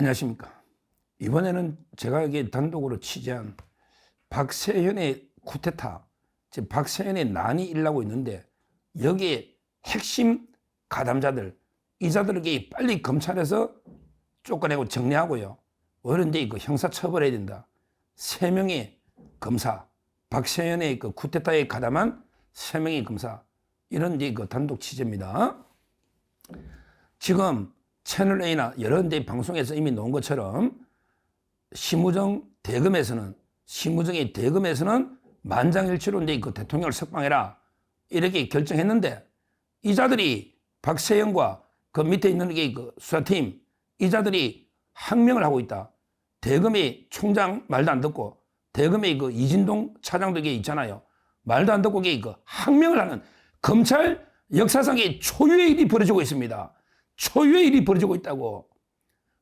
안녕하십니까. 이번에는 제가 여기 단독으로 취재한 박세현의 쿠데타, 즉 박세현의 난이 일어나고 있는데 여기에 핵심 가담자들, 이자들에게 빨리 검찰에서 쫓아내고 정리하고요. 그런데 그 형사처벌해야 된다. 3명의 검사, 박세현의 그 쿠데타에 가담한 3명의 검사, 이런 이제 그 단독 취재입니다. 지금 채널A나 여러 데 방송에서 이미 나온 것처럼 심우정의 대검에서는 만장일치로 이제 그 대통령을 석방해라 이렇게 결정했는데, 이자들이 박세현과 그 밑에 있는 게 그 수사팀 이자들이 항명을 하고 있다. 대검의 총장 말도 안 듣고 대검의 그 이진동 차장도 이게 있잖아요. 말도 안 듣고 그 항명을 하는 검찰 역사상의 초유의 일이 벌어지고 있습니다. 초유의 일이 벌어지고 있다고.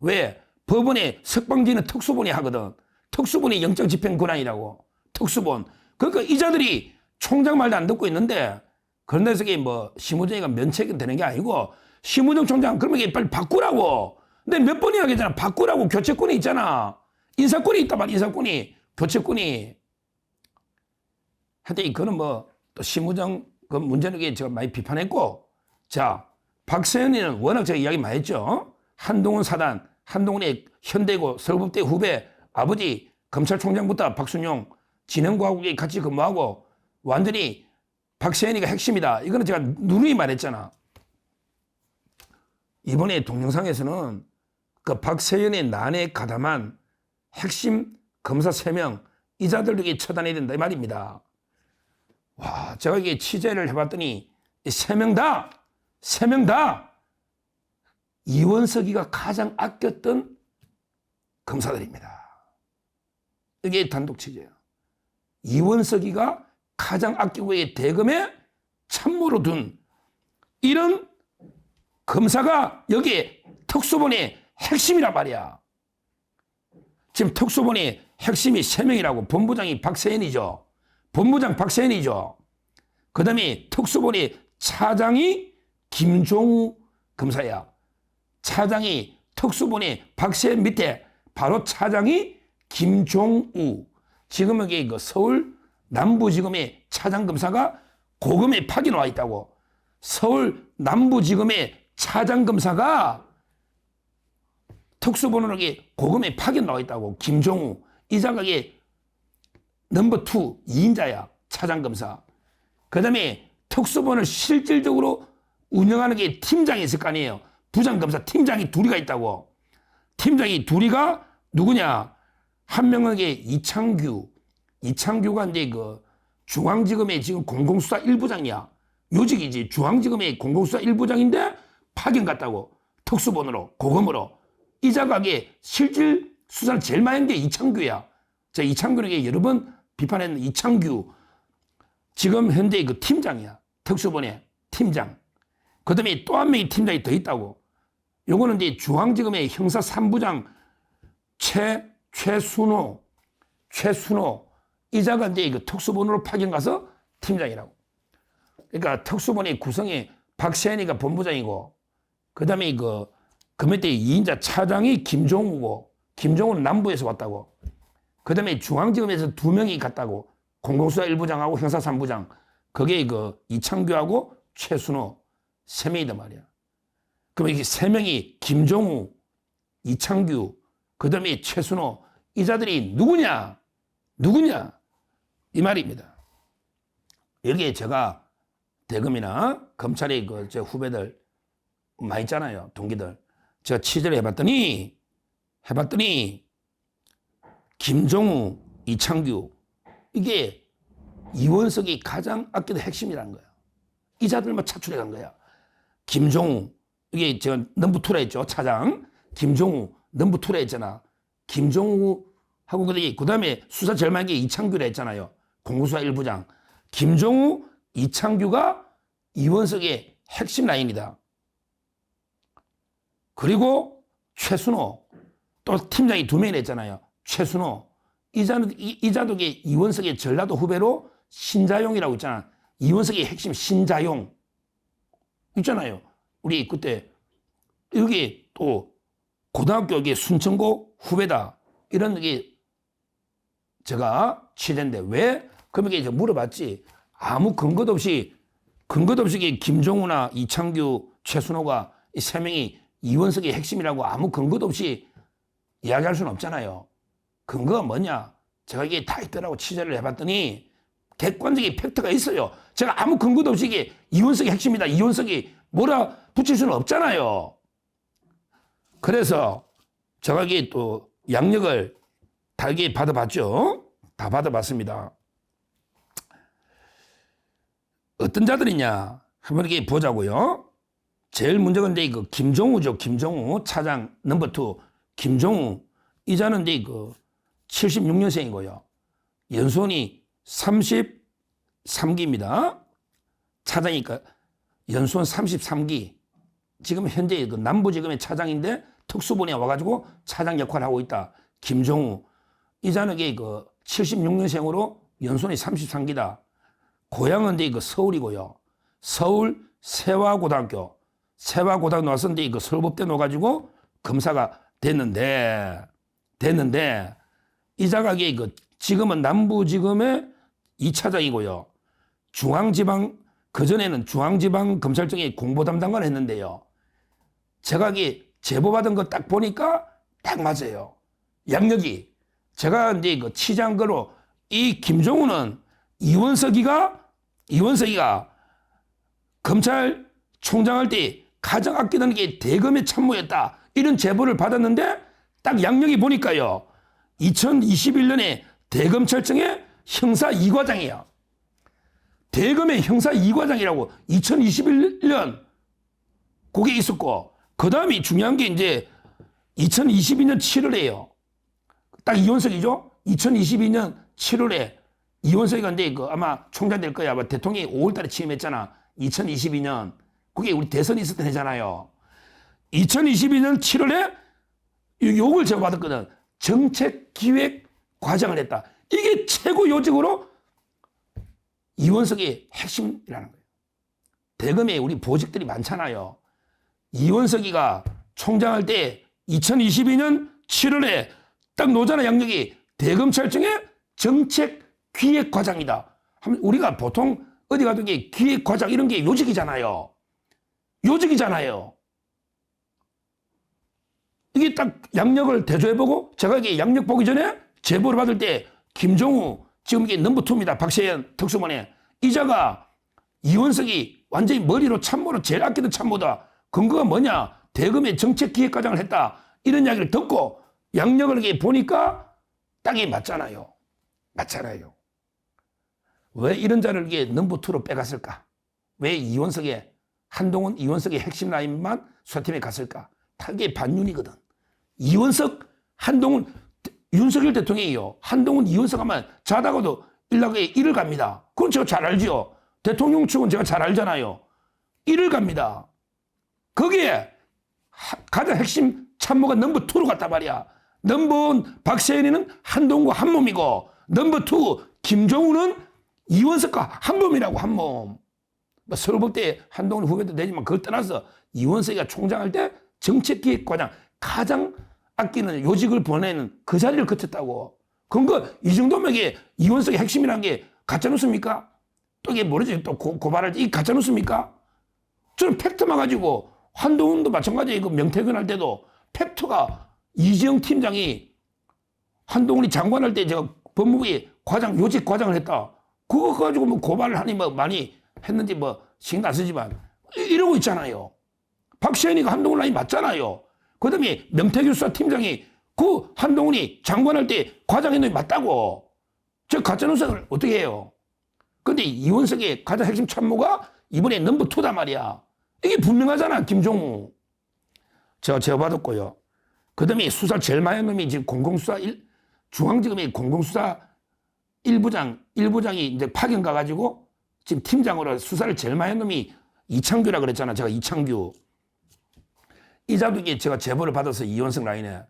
왜? 법원에 석방지는 특수본이 하거든. 특수본이 영장집행 권한이라고. 특수본. 그러니까 이자들이 총장 말도 안 듣고 있는데, 그런 데서 뭐 심우정이가 면책이 되는 게 아니고, 심우정 총장 그러면 이게 빨리 바꾸라고. 근데 몇 번이나 하겠잖아. 바꾸라고. 교체권이 있잖아. 인사권이 있단 말이야. 인사권이. 교체권이. 하여튼 그거는 뭐 또 심우정 그 문제는 제가 많이 비판했고, 자, 박세현이는 워낙 제가 이야기 많이 했죠. 한동훈 사단, 한동훈의 현대고 서울법대 후배 아버지 검찰총장부터 박순용 진흥과학국에 같이 근무하고 완전히 박세현이가 핵심이다. 이거는 제가 누누이 말했잖아. 이번에 동영상에서는 그 박세현의 난에 가담한 핵심 검사 3명 이자들에게 처단해야 된다 이 말입니다. 와, 제가 이게 취재를 해봤더니 3명 다 이원석이가 가장 아꼈던 검사들입니다. 이게 단독 취재예요. 이원석이가 가장 아끼고 대검에 참모로 둔 이런 검사가 여기에 특수본의 핵심이란 말이야. 지금 특수본의 핵심이 3명이라고. 본부장이 박세현이죠. 그 다음에 특수본의 차장이 김종우 검사야. 차장이 특수본의 박세현 밑에 바로 차장이 김종우. 지금 여기 그 서울 남부지검의 차장검사가 고검에 파견 와 있다고. 서울 남부지검의 차장검사가 특수본으로 고검에 파견 나와 있다고. 김종우. 이 자각의 넘버 2, 2인자야. 차장검사. 그 다음에 특수본을 실질적으로 운영하는 게 팀장이 있을 거 아니에요. 부장검사 팀장이 둘이가 있다고. 팀장이 둘이가 누구냐? 한 명은 이창규가 이제 그 중앙지검의 지금 공공수사 1부장이야. 요직이지. 중앙지검의 공공수사 1부장인데 파견 갔다고. 특수본으로, 고검으로. 이 자각의 실질 수사를 제일 많이 한 게 이창규야. 제가 이창규에게 여러 번 비판했는데, 이창규. 지금 현재 그 팀장이야. 특수본의 팀장. 그 다음에 또 한 명의 팀장이 더 있다고. 요거는 이제 중앙지검의 형사 3부장 최순호. 이자가 이제 그 특수본으로 파견 가서 팀장이라고. 그러니까 특수본의 구성이 박세현이가 본부장이고, 그 다음에 그 밑에 2인자 차장이 김종우고, 김종우는 남부에서 왔다고. 그 다음에 중앙지검에서 2명이 갔다고. 공공수사 1부장하고 형사 3부장. 그게 그 이창규하고 최순호 3명이단 말이야. 그럼 이게 3명이 김종우, 이창규, 그 다음에 최순호. 이 자들이 누구냐? 이 말입니다. 여기에 제가 대검이나 검찰의 제 후배들 많이 있잖아요. 동기들. 제가 취재를 해봤더니 김종우, 이창규 이게 이원석이 가장 아끼는 핵심이라는 거야. 이 자들만 차출해 간 거야. 김종우, 이게 제가 넘버 2라 했죠. 차장. 김종우, 넘버 2라 했잖아. 김종우하고 그 다음에 수사 제일 많은 게 이창규라 했잖아요. 공공수사 1부장. 김종우, 이창규가 이원석의 핵심 라인이다. 그리고 최순호, 또 팀장이 2명이 했잖아요. 최순호. 이자도 이원석의 전라도 후배로 신자용이라고 있잖아. 이원석의 핵심 신자용. 있잖아요. 우리 그때 여기 또 고등학교 이게 순천고 후배다. 이런 게 제가 취재인데 왜? 그럼 이게 물어봤지. 아무 근거도 없이 김종우나 이창규, 최순호가 이 세 명이 이원석의 핵심이라고 아무 근거도 없이 이야기할 수는 없잖아요. 근거가 뭐냐? 제가 이게 다 있더라고 취재를 해봤더니 객관적인 팩트가 있어요. 제가 아무 근거도 없이 이게 이원석이 핵심이다. 이원석이 뭐라 붙일 수는 없잖아요. 그래서 제가 이게 또 양력을 다 이게 받아봤죠. 다 받아봤습니다. 어떤 자들이냐 한번 이렇게 보자고요. 제일 문제가 이제 그 김종우죠. 김종우 차장 넘버 2 김종우 이자는 이제 그 76년생이고요. 연수원이 33기입니다. 차장이니까 연수원 33기. 지금 현재 그 남부지검의 차장인데 특수본에 와가지고 차장 역할을 하고 있다. 김종우 이자는 그 76년생으로 연수원이 33기다. 고향은 이제 그 서울이고요. 서울 세화고등학교 나와서 이제 그 서울법대 넣어가지고 검사가 됐는데 이자가 그 지금은 남부지검의 2차장이고요. 중앙지방 그전에는 중앙지방검찰청의 공보담당관을 했는데요. 제가 제보받은 거 딱 보니까 딱 맞아요. 양력이 제가 이제 그 취재한 거로 이 김종우는 이원석이가 검찰총장 할 때 가장 아끼던 게 대검의 참모였다. 이런 제보를 받았는데 딱 양력이 보니까요. 2021년에 대검찰청의 형사 2과장이야. 대검의 형사 2과장이라고 2021년 그게 있었고 그 다음에 중요한 게 이제 2022년 7월에요. 딱 이원석이죠. 2022년 7월에 이원석이가 근데 아마 총장 될 거야. 아마 대통령이 5월달에 취임했잖아. 2022년 그게 우리 대선이 있었던 해잖아요. 2022년 7월에 욕을 제가 받았거든. 정책기획과장을 했다. 이게 최고 요직으로 이원석이 핵심이라는 거예요. 대검에 우리 보직들이 많잖아요. 이원석이가 총장할 때 2022년 7월에 딱 노잖아 양력이 대검찰청의 정책기획과장이다. 우리가 보통 어디 가도 게 기획과장 이런 게 요직이잖아요. 이게 딱 양력을 대조해보고 제가 이게 양력 보기 전에 제보를 받을 때 김종우 지금 이게 넘버 2입니다. 박세현 특수본에 이자가 이원석이 완전히 머리로 참모로 제일 아끼던 참모다. 근거가 뭐냐? 대검의 정책기획과장을 했다. 이런 이야기를 듣고 양력을 이렇게 보니까 딱이 맞잖아요. 왜 이런 자를 이게 넘버 2로 빼갔을까? 왜 한동훈 이원석의 핵심 라인만 수사팀에 갔을까? 타겟 반윤이거든. 이원석, 한동훈, 윤석열 대통령이요. 한동훈, 이원석 하면 자다가도 일락에 일을 갑니다. 그건 제가 잘 알죠. 대통령 측은 제가 잘 알잖아요. 일을 갑니다. 거기에 가장 핵심 참모가 넘버 2로 갔단 말이야. 넘버 1 박세현이는 한동훈과 한 몸이고 넘버 2 김종우는 이원석과 한 몸이라고 한 몸. 서울법대 한동훈 후배도 되지만 그걸 떠나서 이원석이가 총장할 때 정책기획과장 가장 아끼는 요직을 보내는 그 자리를 거쳤다고. 그거 이 정도면 이게 이원석의 핵심이라는 게 가짜뉴스입니까? 또 이게 모르지 또 고발할 때 이 가짜뉴스입니까? 저는 팩트만 가지고 한동훈도 마찬가지예요. 그 명태균 할 때도 팩트가 이재용 팀장이 한동훈이 장관할 때 제가 법무부에 요직 과장을 했다. 그거 가지고 뭐 고발을 하니 뭐 많이 했는지 뭐 신경 안 쓰지만 이러고 있잖아요. 박시현이가 한동훈 라인 맞잖아요. 그 다음에 명태균 수사팀장이 그 한동훈이 장관할 때 과장했는데 맞다고. 저 가짜뉴스를 어떻게 해요? 근데 이원석의 가장 핵심 참모가 이번에 넘버 2단 말이야. 이게 분명하잖아, 김종우. 제가 받았고요. 그 다음에 수사 제일 많이 한 놈이 지금 중앙지검의 공공수사 1부장이 이제 파견 가가지고 지금 팀장으로 수사를 제일 많이 한 놈이 이창규라 그랬잖아. 제가 이창규. 이자도 이게 제가 제보를 받아서 이원석 라인에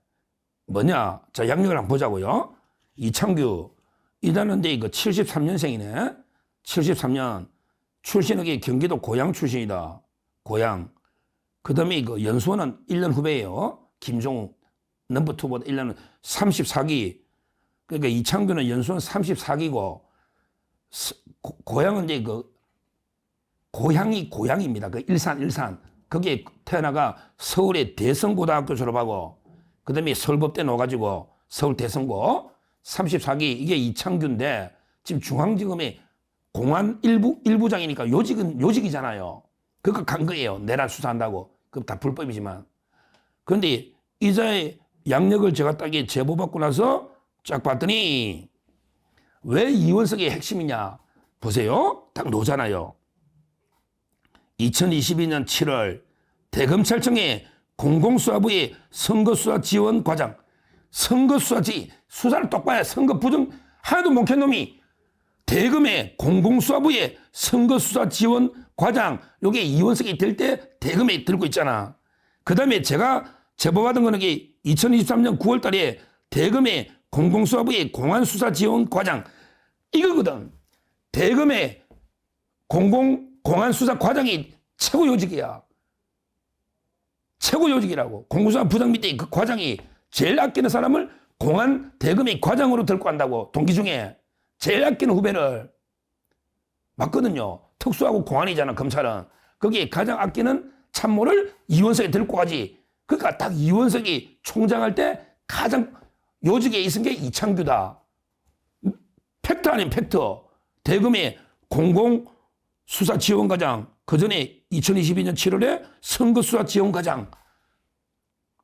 뭐냐. 자, 양력을 한번 보자고요. 이창규. 이자는 이거 73년생이네. 73년. 출신은 경기도 고양 출신이다. 고양. 그 다음에 이거 연수원은 1년 후배예요. 김종우. 넘버 2보다 1년은 34기. 그러니까 이창규는 연수는 34기고 고향은 이제 그 고향입니다. 그 일산. 거기에 태어나가 서울의 대성고등학교 졸업하고 그다음에 서울법대 나와가지고 서울 대성고 34기 이게 이창규인데 지금 중앙지검의 공안 일부장이니까 요직이잖아요. 그거 간 거예요. 내란 수사한다고. 그거 다 불법이지만. 그런데 이자의 양력을 제가 딱 제보받고 나서 쫙 봤더니 왜 이원석이 핵심이냐 보세요. 딱 나오잖아요. 2022년 7월 대검찰청의 공공수사부의 선거수사 지원 과장 수사를 똑바로 해. 선거 부정 하나도 못 캔 놈이 대검의 공공수사부의 선거수사 지원 과장 요게 이원석이 될 때 대검에 들고 있잖아. 그 다음에 제가 제보받은 거는 2023년 9월 달에 대검의 공공수사부의 공안수사 지원 과장 이거거든. 대검의 공안수사 과장이 최고 요직이야. 최고 요직이라고. 공공수사 부장 밑에 그 과장이 제일 아끼는 사람을 대검의 과장으로 들고 간다고. 동기 중에 제일 아끼는 후배를. 맞거든요. 특수하고 공안이잖아 검찰은. 거기에 가장 아끼는 참모를 이원석에 들고 가지. 그러니까 딱 이원석이 총장할 때 가장 요직에 있은 게 이창규다. 팩트 아닌 팩트. 대검의 공공수사지원과장. 그 전에 2022년 7월에 선거수사지원과장.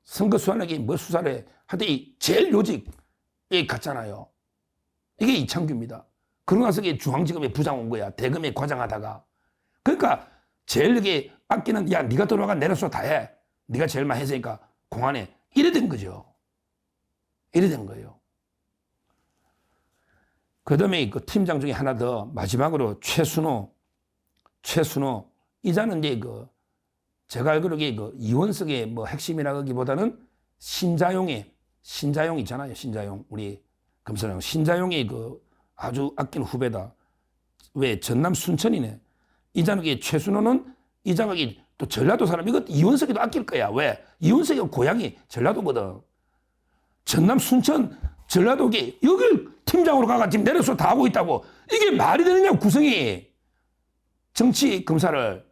선거수사는 뭐 수사를 해. 하여튼 제일 요직에 갔잖아요. 이게 이창규입니다. 그러고 나서 중앙지검에 부장 온 거야. 대검에 과장하다가. 그러니까 제일 이게 아끼는 야 네가 들어가 내려서 다 해. 네가 제일 많이 했으니까 공안에. 이래 된 거죠. 이래 된 거예요. 그 다음에 그 팀장 중에 하나 더 마지막으로 최순호 이자는 이제 제가 알기로 이원석의 뭐 핵심이라기보다는 신자용 있잖아요. 신자용 우리 검사장 신자용의 아주 아끼는 후배다. 왜 전남 순천이네. 이자는 최순호는 이자가 또 전라도 사람 이거 이원석이도 아낄 거야. 왜? 이원석이 고향이 전라도거든. 전남 순천 전라도에 여길 팀장으로 가가 지금 내려서 다 하고 있다고. 이게 말이 되느냐 구성이. 정치 검사를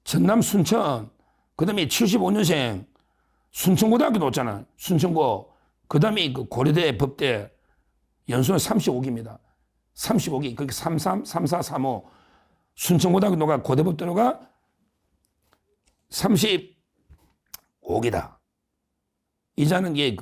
전남 순천 그다음에 75년생 순천고등학교 나왔잖아. 순천고 그다음에 고려대 법대 연수는 35기입니다. 35기 그렇게 33, 34, 35 순천고등학교 노가 고대법대 노가 35기다. 이자는 게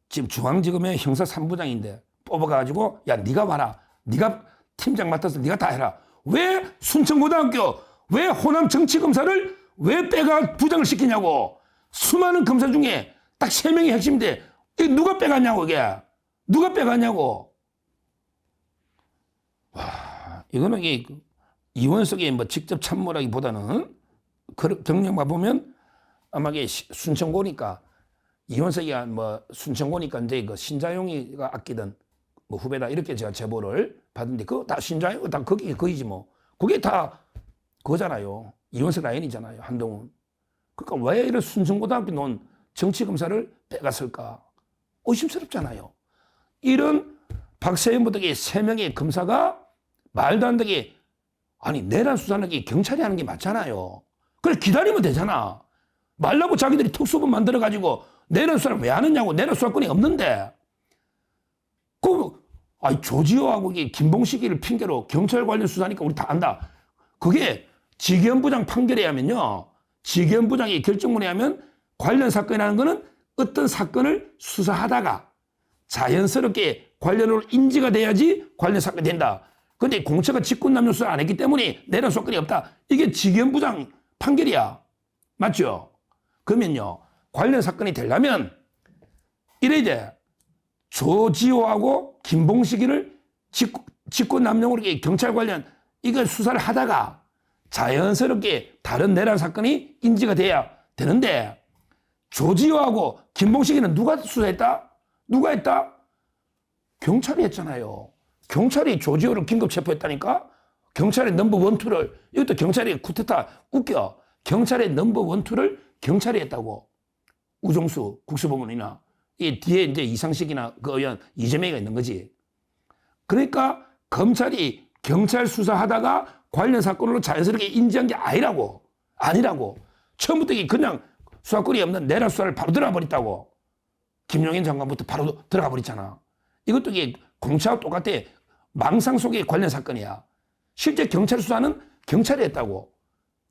지금 중앙지검의 형사 3부장인데 뽑아가지고 야 네가 와라. 네가 팀장 맡아서 네가 다 해라. 왜 순천고등학교 왜 호남 정치검사를 왜 빼가 부장을 시키냐고. 수많은 검사 중에 딱 3명이 핵심인데 이게 누가 빼갔냐고. 이게 누가 빼갔냐고. 와, 이거는 이원석의 뭐 직접 참모라기보다는 경력만 보면 아마 이게 순천고니까 이원석이가 뭐 순천고니까 이제 신자용이가 아끼던 뭐 후배다 이렇게 제가 제보를 받은데 그거 다 신자용 다 거기지 뭐. 그게 다 그거잖아요. 이원석 라인이잖아요. 한동훈. 그러니까 왜 이런 순천고등학교 놓은 정치검사를 빼갔을까? 의심스럽잖아요. 이런 박세현부터 3명의 검사가 말도 안 되게 아니 내란 수사는 경찰이 하는 게 맞잖아요. 그래 기다리면 되잖아. 말라고 자기들이 특수본 만들어가지고 내란 수사를 왜 하느냐고. 내란 수사권이 없는데. 조지호하고 김봉식이를 핑계로 경찰 관련 수사니까 우리 다 안다. 그게 지기현부장 판결에 하면요. 지기현부장이 결정문에 하면 관련 사건이라는 거는 어떤 사건을 수사하다가 자연스럽게 관련으로 인지가 돼야지 관련 사건이 된다. 그런데 공처가 직권남용 수사 안 했기 때문에 내란 수사권이 없다. 이게 지기현부장 판결이야. 맞죠? 그러면요. 관련 사건이 되려면 이래야 돼. 조지호하고 김봉식이를 직권남용으로 경찰 관련 이걸 수사를 하다가 자연스럽게 다른 내란 사건이 인지가 돼야 되는데 조지호하고 김봉식이는 누가 수사했다? 누가 했다? 경찰이 했잖아요. 경찰이 조지호를 긴급 체포했다니까? 경찰의 넘버 1, 2를 이것도 경찰이 쿠데타 웃겨. 경찰의 넘버 1, 2를 경찰이 했다고. 우정수 국수법원이나 이 뒤에 이제 이상식이나 그 의원 이재명이가 있는 거지. 그러니까 검찰이 경찰 수사하다가 관련 사건으로 자연스럽게 인지한 게 아니라고. 처음부터 그냥 수사권이 없는 내란 수사를 바로 들어가 버렸다고. 김용현 장관부터 바로 들어가 버렸잖아. 이것도 공차와 똑같아. 망상 속의 관련 사건이야. 실제 경찰 수사는 경찰이 했다고.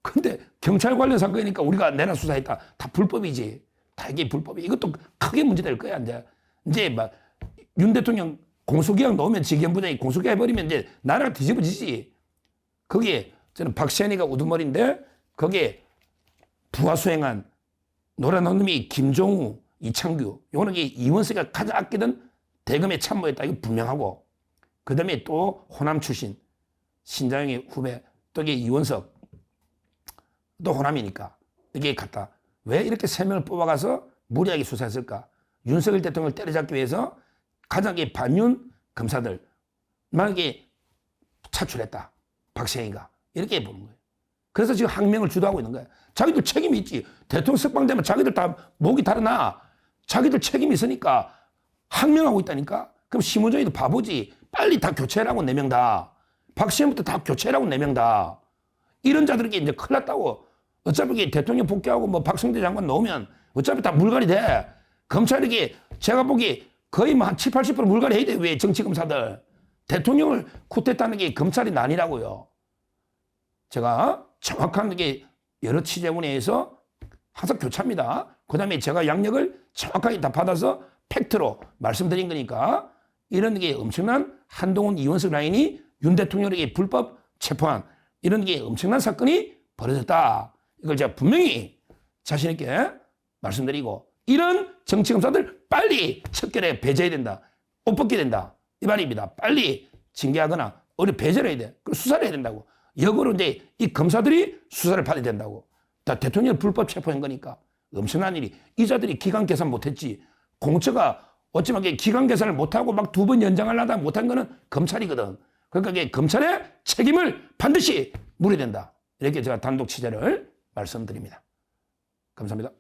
근데 경찰 관련 사건이니까 우리가 내란 수사했다. 다 불법이지. 다 이게 불법이. 이것도 크게 문제될 거야. 이제 막 윤 대통령 공소기각 놓으면 직위원부장이 공소기각 해버리면 이제 나라가 뒤집어지지. 거기에 저는 박시현이가 우두머리인데 거기에 부하 수행한 노란 놈이 김종우, 이창규. 요거는 이원석이가 가장 아끼던 대검의 참모였다. 이거 분명하고. 그 다음에 또 호남 출신 신장영의 후배 또 이원석 또 호남이니까 이게 같다. 왜 이렇게 3명을 뽑아가서 무리하게 수사했을까? 윤석열 대통령을 때려잡기 위해서 가장 반윤 검사들 만약에 차출했다. 박세영이가 이렇게 보는 거예요. 그래서 지금 항명을 주도하고 있는 거예요. 자기들 책임이 있지. 대통령 석방되면 자기들 다 목이 달아나. 자기들 책임이 있으니까 항명하고 있다니까. 그럼 심우정이도 바보지. 빨리 다 교체하라고 4명 다. 박시현부터 다 교체하라고 4명 다. 이런 자들에게 이제 큰일 났다고. 어차피 대통령 복귀하고 뭐 박성대 장관 놓으면 어차피 다 물갈이 돼. 검찰에게 제가 보기 거의 한 70, 80% 물갈이 해야 돼. 왜 정치검사들. 대통령을 쿠데타하는 게 검찰이 난이라고요. 제가 정확한 여러 취재원에 의해서 항상 교차합니다. 그 다음에 제가 양력을 정확하게 다 받아서 팩트로 말씀드린 거니까 이런 게 엄청난 한동훈 이원석 라인이 윤 대통령에게 불법 체포한 이런 게 엄청난 사건이 벌어졌다. 이걸 제가 분명히 자신 있게 말씀드리고 이런 정치검사들 빨리 척결해 배제해야 된다. 옷 벗게 된다. 이 말입니다. 빨리 징계하거나 어디 배제를 해야 돼. 그리고 수사를 해야 된다고. 역으로 이제 이 검사들이 수사를 받아야 된다고. 다 대통령 불법 체포한 거니까 엄청난 일이. 이자들이 기간 계산 못했지. 공처가 어찌만 기간 계산을 못하고 막 2번 연장하려다 못한 거는 검찰이거든. 그러니까 검찰의 책임을 반드시 물어야 된다. 이렇게 제가 단독 취재를 말씀드립니다. 감사합니다.